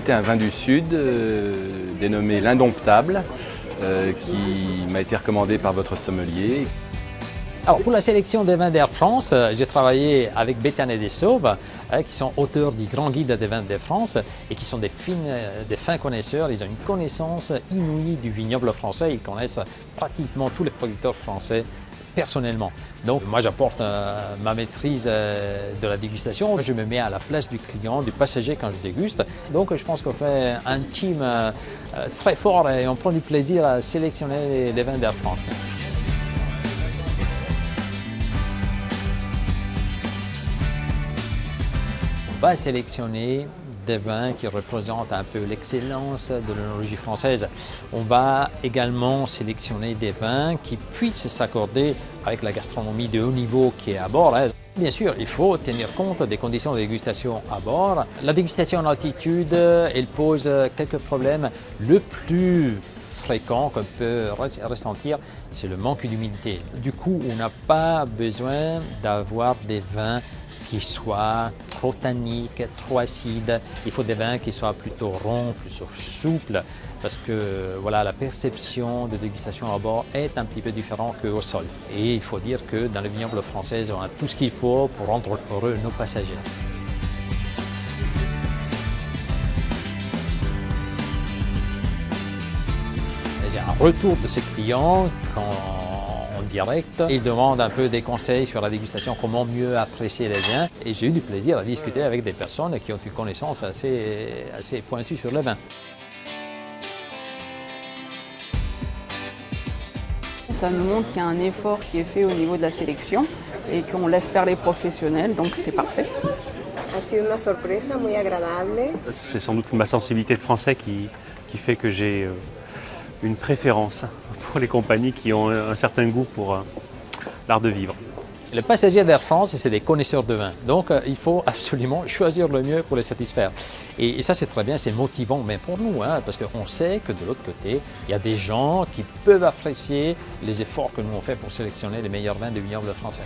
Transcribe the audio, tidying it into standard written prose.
goûter un vin du Sud dénommé l'Indomptable qui m'a été recommandé par votre sommelier. Alors pour la sélection des vins d'Air France, j'ai travaillé avec Béthane et des Sauves, qui sont auteurs du Grand Guide des vins d'Air France et qui sont des fins connaisseurs. Ils ont une connaissance inouïe du vignoble français. Ils connaissent pratiquement tous les producteurs français personnellement. Donc moi j'apporte ma maîtrise de la dégustation. Je me mets à la place du client, du passager quand je déguste. Donc je pense qu'on fait un team très fort et on prend du plaisir à sélectionner les vins d'Air France. On va sélectionner des vins qui représentent un peu l'excellence de l'œnologie française. On va également sélectionner des vins qui puissent s'accorder avec la gastronomie de haut niveau qui est à bord. Bien sûr, il faut tenir compte des conditions de dégustation à bord. La dégustation en altitude, elle pose quelques problèmes. Le plus fréquent qu'on peut ressentir, c'est le manque d'humidité. Du coup, on n'a pas besoin d'avoir des vins qui soient trop tanniques, trop acides. Il faut des vins qui soient plutôt ronds, plutôt souples, parce que voilà, la perception de dégustation à bord est un petit peu différente qu'au sol. Et il faut dire que dans le vignoble français, on a tout ce qu'il faut pour rendre heureux nos passagers. J'ai un retour de ces clients en direct. Ils demandent un peu des conseils sur la dégustation, comment mieux apprécier les vins. Et j'ai eu du plaisir à discuter avec des personnes qui ont une connaissance assez pointue sur le vin. Ça nous montre qu'il y a un effort qui est fait au niveau de la sélection et qu'on laisse faire les professionnels, donc c'est parfait. C'est sans doute ma sensibilité de français qui fait que j'ai une préférence pour les compagnies qui ont un certain goût pour l'art de vivre. Les passagers d'Air France, c'est des connaisseurs de vin. Donc, il faut absolument choisir le mieux pour les satisfaire. Et ça, c'est très bien, c'est motivant, mais pour nous, parce qu'on sait que de l'autre côté, il y a des gens qui peuvent apprécier les efforts que nous on fait pour sélectionner les meilleurs vins du vignoble français.